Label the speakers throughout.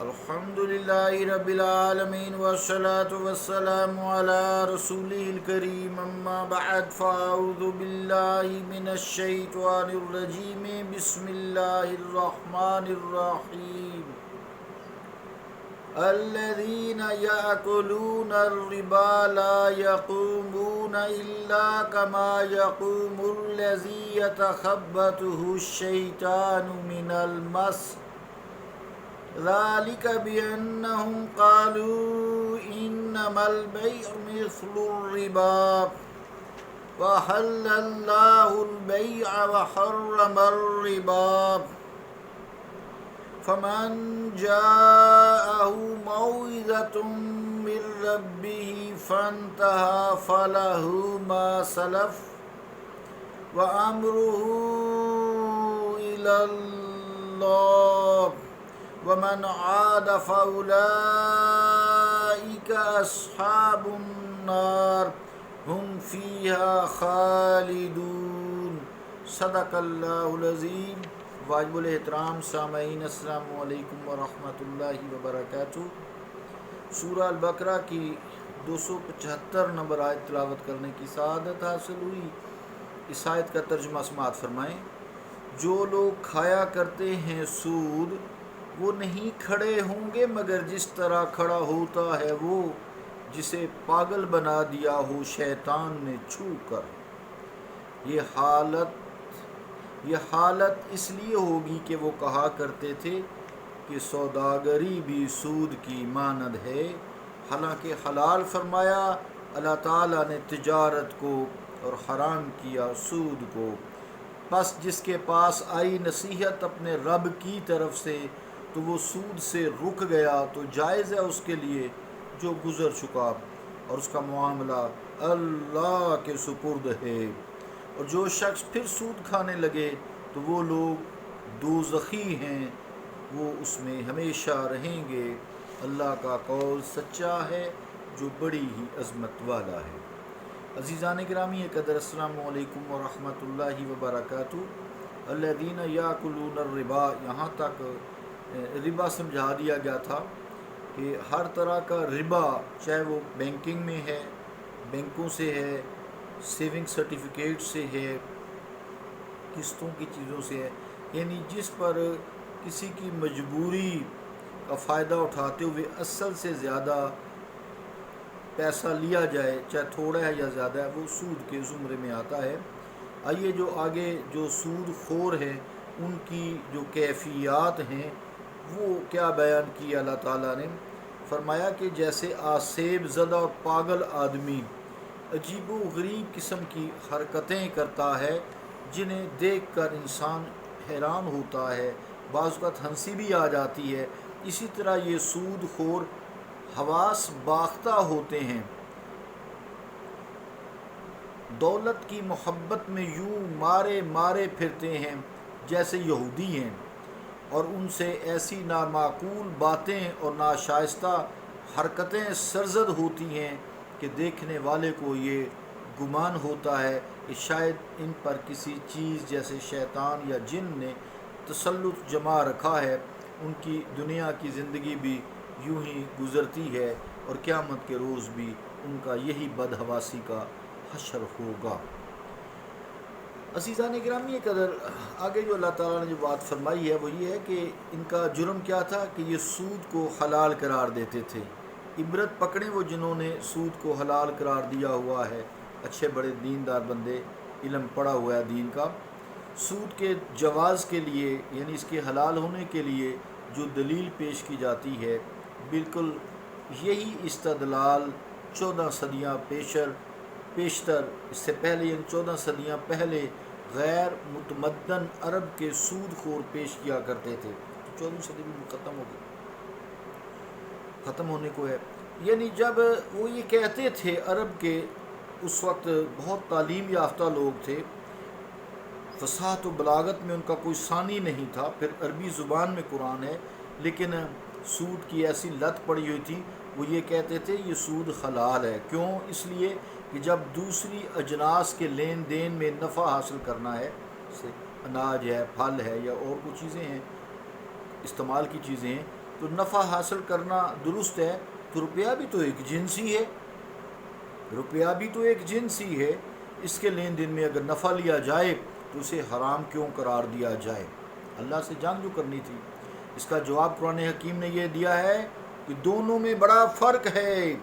Speaker 1: الحمدللہ رب العالمین والصلاة والسلام علی رسولہ الکریم اما بعد فاعوذ باللہ من الشیطان الرجیم بسم اللہ الرحمن الرحیم الذین یأکلون الربا لا یقومون الا کما یقوم الذی یتخبطہ الشیطان من المس ذلك بأنهم قالوا إنما البيع مثل الربا وحل الله البيع وحرم الربا فمن جاءه موعظة من ربه فانتهى فله ما سلف وأمره إلى الله ومن عاد فأولئك أصحاب النار هم فيها خالدون صدق اللہ العظیم۔ واجب الاحترام سامعین، السلام علیکم ورحمۃ اللہ وبرکاتہ۔ سورہ البقرہ کی 275 نمبر آیت تلاوت کرنے کی سعادت حاصل ہوئی۔ اس آیت کا ترجمہ سماعت فرمائیں۔ جو لوگ کھایا کرتے ہیں سود، وہ نہیں کھڑے ہوں گے مگر جس طرح کھڑا ہوتا ہے وہ جسے پاگل بنا دیا ہو شیطان نے چھو کر۔ یہ حالت اس لیے ہوگی کہ وہ کہا کرتے تھے کہ سوداگری بھی سود کی مانند ہے، حالانکہ حلال فرمایا اللہ تعالیٰ نے تجارت کو اور حرام کیا سود کو۔ پس جس کے پاس آئی نصیحت اپنے رب کی طرف سے تو وہ سود سے رک گیا تو جائز ہے اس کے لیے جو گزر چکا، اور اس کا معاملہ اللہ کے سپرد ہے۔ اور جو شخص پھر سود کھانے لگے تو وہ لوگ دوزخی ہیں، وہ اس میں ہمیشہ رہیں گے۔ اللہ کا قول سچا ہے جو بڑی ہی عظمت والا ہے۔ عزیزان گرامی قدر، السلام علیکم ورحمۃ اللہ وبرکاتہ۔ الذین یاکلون الربا، یہاں تک ربا سمجھا دیا گیا تھا کہ ہر طرح کا ربا، چاہے وہ بینکنگ میں ہے، بینکوں سے ہے، سیونگ سرٹیفکیٹ سے ہے، قسطوں کی چیزوں سے ہے، یعنی جس پر کسی کی مجبوری کا فائدہ اٹھاتے ہوئے اصل سے زیادہ پیسہ لیا جائے، چاہے تھوڑا ہے یا زیادہ ہے، وہ سود کے زمرے میں آتا ہے۔ آئیے جو آگے جو سود خور ہیں ان کی جو کیفیات ہیں وہ کیا بیان کیا اللہ تعالیٰ نے۔ فرمایا کہ جیسے آسیب زدہ اور پاگل آدمی عجیب و غریب قسم کی حرکتیں کرتا ہے جنہیں دیکھ کر انسان حیران ہوتا ہے، بعض اوقات ہنسی بھی آ جاتی ہے، اسی طرح یہ سود خور حواس باختہ ہوتے ہیں، دولت کی محبت میں یوں مارے مارے پھرتے ہیں جیسے یہودی ہیں، اور ان سے ایسی نامعقول باتیں اور ناشائستہ حرکتیں سرزد ہوتی ہیں کہ دیکھنے والے کو یہ گمان ہوتا ہے کہ شاید ان پر کسی چیز جیسے شیطان یا جن نے تسلط جما رکھا ہے۔ ان کی دنیا کی زندگی بھی یوں ہی گزرتی ہے اور قیامت کے روز بھی ان کا یہی بدحواسی کا حشر ہوگا۔ عزیزان گرامی قدر، آگے جو اللہ تعالیٰ نے جو بات فرمائی ہے وہ یہ ہے کہ ان کا جرم کیا تھا کہ یہ سود کو حلال قرار دیتے تھے۔ عبرت پکڑیں وہ جنہوں نے سود کو حلال قرار دیا ہوا ہے، اچھے بڑے دیندار بندے، علم پڑا ہوا ہے دین کا۔ سود کے جواز کے لیے، یعنی اس کے حلال ہونے کے لیے جو دلیل پیش کی جاتی ہے، بالکل یہی استدلال 14 صدیاں پیشتر اس سے پہلے، یعنی 14 صدیاں پہلے غیر متمدن عرب کے سود خور پیش کیا کرتے تھے۔ 14 صدی بھی ختم ہونے کو ہے۔ یعنی جب وہ یہ کہتے تھے، عرب کے اس وقت بہت تعلیم یافتہ لوگ تھے، فصاحت و بلاغت میں ان کا کوئی ثانی نہیں تھا، پھر عربی زبان میں قرآن ہے، لیکن سود کی ایسی لت پڑی ہوئی تھی، وہ یہ کہتے تھے یہ سود حلال ہے۔ کیوں؟ اس لیے کہ جب دوسری اجناس کے لین دین میں نفع حاصل کرنا ہے، جیسے اناج ہے، پھل ہے یا اور کچھ چیزیں ہیں، استعمال کی چیزیں ہیں، تو نفع حاصل کرنا درست ہے، تو روپیہ بھی تو ایک جنس ہی ہے، روپیہ بھی تو ایک جنس ہی ہے، اس کے لین دین میں اگر نفع لیا جائے تو اسے حرام کیوں قرار دیا جائے؟ اللہ سے جنگ جو کرنی تھی۔ اس کا جواب قرآن حکیم نے یہ دیا ہے کہ دونوں میں بڑا فرق ہے۔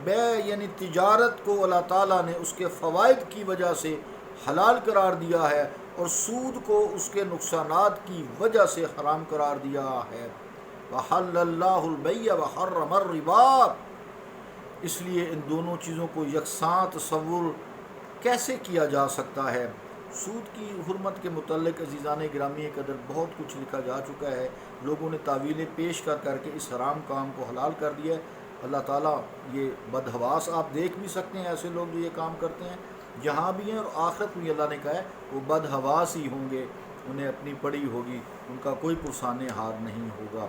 Speaker 1: بے یعنی تجارت کو اللہ تعالیٰ نے اس کے فوائد کی وجہ سے حلال قرار دیا ہے، اور سود کو اس کے نقصانات کی وجہ سے حرام قرار دیا ہے۔ وَحَلَّ اللَّهُ الْبَيْعَ وَحَرَّمَ الرِّبَا۔ اس لیے ان دونوں چیزوں کو یکساں تصور کیسے کیا جا سکتا ہے؟ سود کی حرمت کے متعلق عزیزان گرامی قدر بہت کچھ لکھا جا چکا ہے، لوگوں نے تعویلیں پیش کر کے اس حرام کام کو حلال کر دیا ہے۔ اللہ تعالیٰ یہ بدحواس آپ دیکھ بھی سکتے ہیں، ایسے لوگ جو یہ کام کرتے ہیں یہاں بھی ہیں اور آخرت میں اللہ نے کہا ہے وہ بدحواس ہی ہوں گے، انہیں اپنی پڑی ہوگی، ان کا کوئی پرسان ہار نہیں ہوگا۔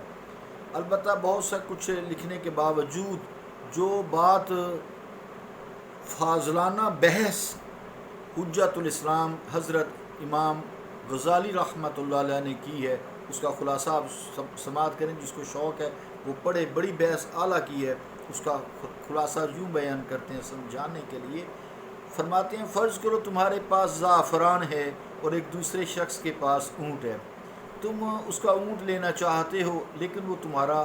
Speaker 1: البتہ بہت سا کچھ لکھنے کے باوجود جو بات فاضلانہ بحث حجت الاسلام حضرت امام غزالی رحمۃ اللہ علیہ نے کی ہے، اس کا خلاصہ آپ سماعت کریں، جس کو شوق ہے وہ پڑھے، بڑی بحث اعلیٰ کی ہے، اس کا خلاصہ یوں بیان کرتے ہیں سمجھانے کے لیے۔ فرماتے ہیں فرض کرو تمہارے پاس زعفران ہے اور ایک دوسرے شخص کے پاس اونٹ ہے، تم اس کا اونٹ لینا چاہتے ہو لیکن وہ تمہارا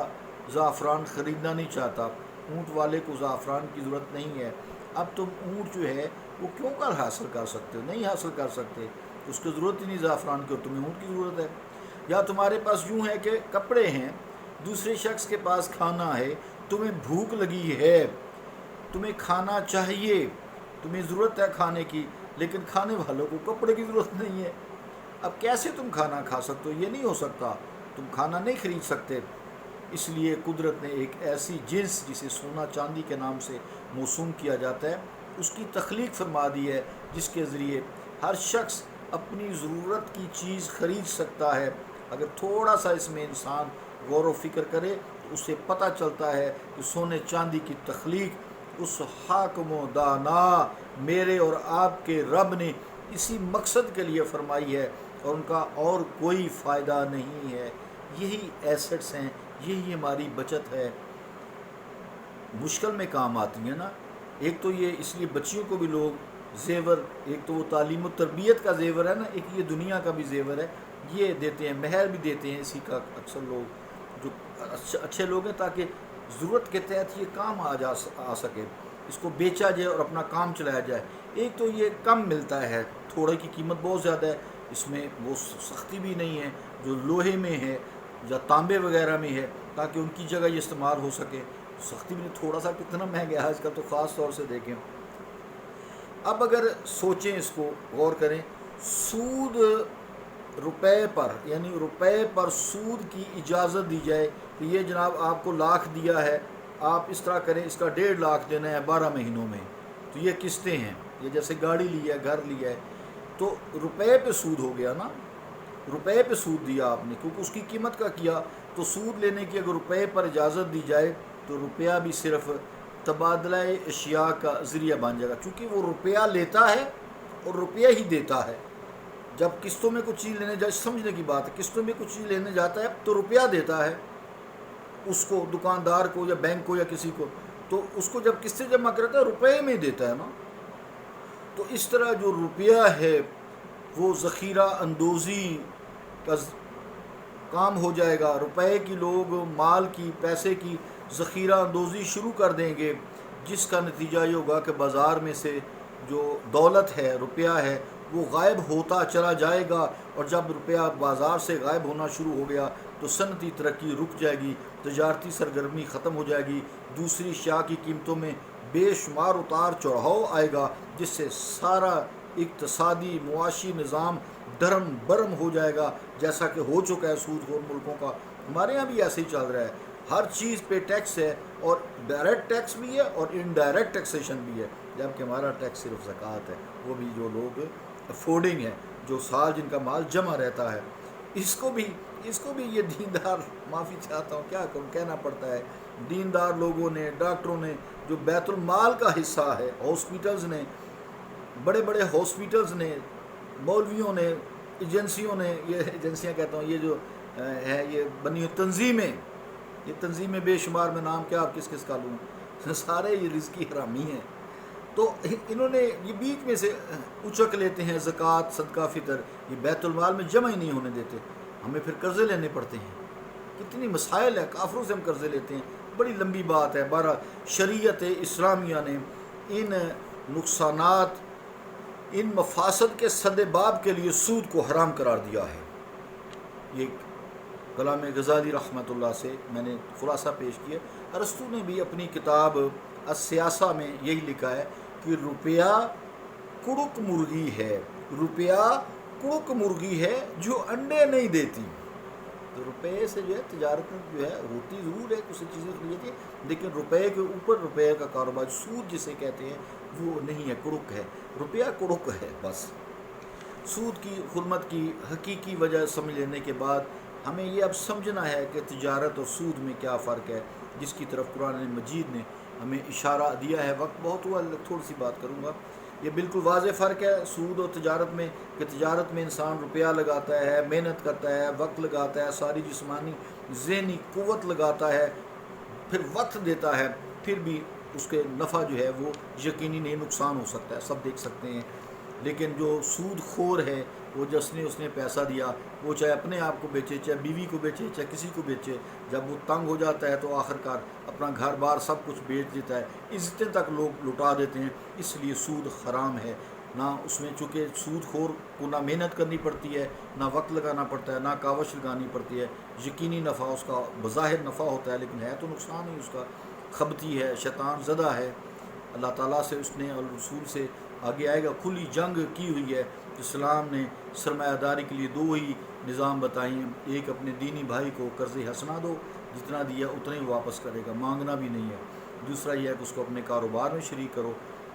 Speaker 1: زعفران خریدنا نہیں چاہتا، اونٹ والے کو زعفران کی ضرورت نہیں ہے۔ اب تم اونٹ جو ہے وہ کیوں کر حاصل کر سکتے ہو؟ نہیں حاصل کر سکتے، اس کی ضرورت ہی نہیں زعفران کی، اور تمہیں اونٹ کی ضرورت ہے۔ یا تمہارے پاس یوں ہے کہ کپڑے ہیں، دوسرے شخص کے پاس کھانا ہے، تمہیں بھوک لگی ہے، تمہیں کھانا چاہیے، تمہیں ضرورت ہے کھانے کی، لیکن کھانے والوں کو کپڑے کی ضرورت نہیں ہے۔ اب کیسے تم کھانا کھا سکتے ہو؟ یہ نہیں ہو سکتا، تم کھانا نہیں خرید سکتے۔ اس لیے قدرت نے ایک ایسی جنس جسے سونا چاندی کے نام سے موسوم کیا جاتا ہے، اس کی تخلیق فرما دی ہے، جس کے ذریعے ہر شخص اپنی ضرورت کی چیز خرید سکتا ہے۔ اگر تھوڑا سا اس میں انسان غور و فکر کرے تو اسے پتہ چلتا ہے کہ سونے چاندی کی تخلیق اس حاکم و دانا میرے اور آپ کے رب نے اسی مقصد کے لیے فرمائی ہے، اور ان کا اور کوئی فائدہ نہیں ہے۔ یہی ایسٹس ہیں، یہی ہماری بچت ہے، مشکل میں کام آتی ہیں نا۔ ایک تو یہ اس لیے بچیوں کو بھی لوگ زیور، ایک تو وہ تعلیم و تربیت کا زیور ہے نا، ایک یہ دنیا کا بھی زیور ہے، یہ دیتے ہیں، مہر بھی دیتے ہیں اسی کا اکثر لوگ جو اچھے لوگ ہیں، تاکہ ضرورت کے تحت یہ کام آ سکے، اس کو بیچا جائے اور اپنا کام چلایا جائے۔ ایک تو یہ کم ملتا ہے، تھوڑے کی قیمت بہت زیادہ ہے، اس میں وہ سختی بھی نہیں ہے جو لوہے میں ہے یا تانبے وغیرہ میں ہے، تاکہ ان کی جگہ یہ استعمال ہو سکے۔ سختی بھی نہیں، تھوڑا سا کتنا مہنگا ہے آج کل تو، خاص طور سے دیکھیں۔ اب اگر سوچیں، اس کو غور کریں، سود روپے پر، یعنی روپے پر سود کی اجازت دی جائے کہ یہ جناب آپ کو لاکھ دیا ہے، آپ اس طرح کریں، اس کا 1.5 لاکھ دینا ہے 12 مہینوں میں، تو یہ قسطیں ہیں، یہ جیسے گاڑی لی ہے، گھر لیا ہے، تو روپے پہ سود ہو گیا نا، روپے پہ سود دیا آپ نے، کیونکہ اس کی قیمت کا کیا۔ تو سود لینے کی اگر روپے پر اجازت دی جائے تو روپیہ بھی صرف تبادلہ اشیاء کا ذریعہ بن جائے گا، چونکہ وہ روپیہ لیتا ہے اور روپیہ ہی دیتا ہے۔ جب قسطوں میں کچھ چیز لینے جائے، سمجھنے کی بات ہے، قسطوں میں کچھ چیز لینے جاتا ہے تو روپیہ دیتا ہے اس کو، دکاندار کو یا بینک کو یا کسی کو، تو اس کو جب قسطیں جمع کرتا ہے روپے میں دیتا ہے نا۔ تو اس طرح جو روپیہ ہے وہ ذخیرہ اندوزی کا کام ہو جائے گا، روپے کی لوگ مال کی، پیسے کی ذخیرہ اندوزی شروع کر دیں گے، جس کا نتیجہ یہ ہوگا کہ بازار میں سے جو دولت ہے، روپیہ ہے، وہ غائب ہوتا چلا جائے گا، اور جب روپیہ بازار سے غائب ہونا شروع ہو گیا تو صنعتی ترقی رک جائے گی، تجارتی سرگرمی ختم ہو جائے گی، دوسری اشیاء کی قیمتوں میں بے شمار اتار چڑھاؤ آئے گا، جس سے سارا اقتصادی معاشی نظام درم برم ہو جائے گا، جیسا کہ ہو چکا ہے سود خور ملکوں کا۔ ہمارے ہاں بھی ایسے ہی چل رہا ہے، ہر چیز پہ ٹیکس ہے، اور ڈائریکٹ ٹیکس بھی ہے اور انڈائریکٹ ٹیکسیشن بھی ہے، جبکہ ہمارا ٹیکس صرف زکوٰۃ ہے، وہ بھی جو لوگ افورڈنگ ہے، جو سال جن کا مال جمع رہتا ہے۔ اس کو بھی یہ دیندار، معافی چاہتا ہوں کیا کروں، کہنا پڑتا ہے، دیندار لوگوں نے، ڈاکٹروں نے، جو بیت المال کا حصہ ہے، ہاسپیٹلز نے، بڑے بڑے ہاسپیٹلز نے، مولویوں نے، ایجنسیوں نے، یہ ایجنسیاں کہتا ہوں، یہ جو ہے یہ بنی ہوئی تنظیمیں، یہ تنظیم بے شمار میں نام کیا آپ کس کس کا لوں، سارے یہ رزقی حرامی ہیں۔ تو انہوں نے یہ بیچ میں سے اچک لیتے ہیں زکوٰۃ صدقہ فطر، یہ بیت المال میں جمع ہی نہیں ہونے دیتے، ہمیں پھر قرضے لینے پڑتے ہیں۔ کتنی مسائل ہے، کافروں سے ہم قرضے لیتے ہیں، بڑی لمبی بات ہے۔ بہرحال شریعت اسلامیہ نے ان نقصانات، ان مفاسد کے سدباب کے لیے سود کو حرام قرار دیا ہے۔ یہ کلام غزالی رحمۃ اللہ سے میں نے خلاصہ پیش کیا۔ ارسطو نے بھی اپنی کتاب السیاسہ میں یہی لکھا ہے کہ روپیہ کڑک مرغی ہے، روپیہ کڑک مرغی ہے جو انڈے نہیں دیتی۔ تو روپے سے جو ہے تجارت جو ہے ہوتی ضرور ہے، کچھ چیزیں خریدتی ہیں، لیکن روپے کے اوپر روپے کا کاروبار سود جسے کہتے ہیں وہ نہیں ہے، کڑک ہے، روپیہ کڑک ہے بس۔ سود کی حرمت کی حقیقی وجہ سمجھ لینے کے بعد ہمیں یہ اب سمجھنا ہے کہ تجارت اور سود میں کیا فرق ہے، جس کی طرف قرآن مجید نے ہمیں اشارہ دیا ہے۔ وقت بہت ہوا، تھوڑی سی بات کروں گا۔ یہ بالکل واضح فرق ہے سود اور تجارت میں، کہ تجارت میں انسان روپیہ لگاتا ہے، محنت کرتا ہے، وقت لگاتا ہے، ساری جسمانی ذہنی قوت لگاتا ہے، پھر وقت دیتا ہے، پھر بھی اس کے نفع جو ہے وہ یقینی نہیں، نقصان ہو سکتا ہے، سب دیکھ سکتے ہیں۔ لیکن جو سود خور ہے، وہ جس نے پیسہ دیا، وہ چاہے اپنے آپ کو بیچے، چاہے بیوی کو بیچے، چاہے کسی کو بیچے، جب وہ تنگ ہو جاتا ہے تو آخر کار اپنا گھر بار سب کچھ بیچ دیتا ہے، عزتیں تک لوگ لٹا دیتے ہیں۔ اس لیے سود حرام ہے۔ نہ اس میں چونکہ سود خور کو نہ محنت کرنی پڑتی ہے، نہ وقت لگانا پڑتا ہے، نہ کاوش لگانی پڑتی ہے، یقینی نفع اس کا بظاہر نفع ہوتا ہے، لیکن ہے تو نقصان ہی اس کا، خبتی ہے، شیطان زدہ ہے۔ اللہ تعالیٰ سے اس نے اور رسول سے آگے آئے گا، کھلی جنگ کی ہوئی ہے۔ اسلام نے سرمایہ داری کے لیے دو ہی نظام بتائے ہیں، ایک اپنے دینی بھائی کو قرض حسنہ دو، جتنا دیا اتنا ہی واپس کرے گا، مانگنا بھی نہیں ہے۔ دوسرا یہ ہے کہ اس کو اپنے کاروبار میں شریک کرو،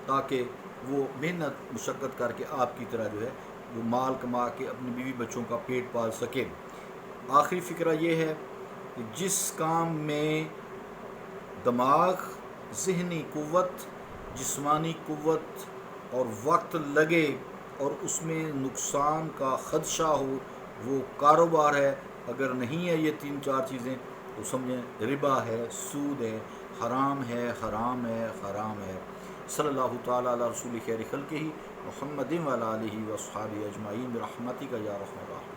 Speaker 1: تاکہ وہ محنت مشقت کر کے آپ کی طرح جو ہے وہ مال کما کے اپنی بیوی بچوں کا پیٹ پال سکے۔ آخری فکرہ یہ ہے کہ جس کام میں دماغ، ذہنی قوت، جسمانی قوت اور وقت لگے اور اس میں نقصان کا خدشہ ہو، وہ کاروبار ہے۔ اگر نہیں ہے یہ تین چار چیزیں تو سمجھیں ربا ہے، سود ہے، حرام ہے، حرام ہے، حرام ہے۔ صلی اللہ تعالیٰ علی رسول خیر خلقہ محمد و علی آلہ و اصحابہ اجمعین برحمتک یا ارحم الراحمین۔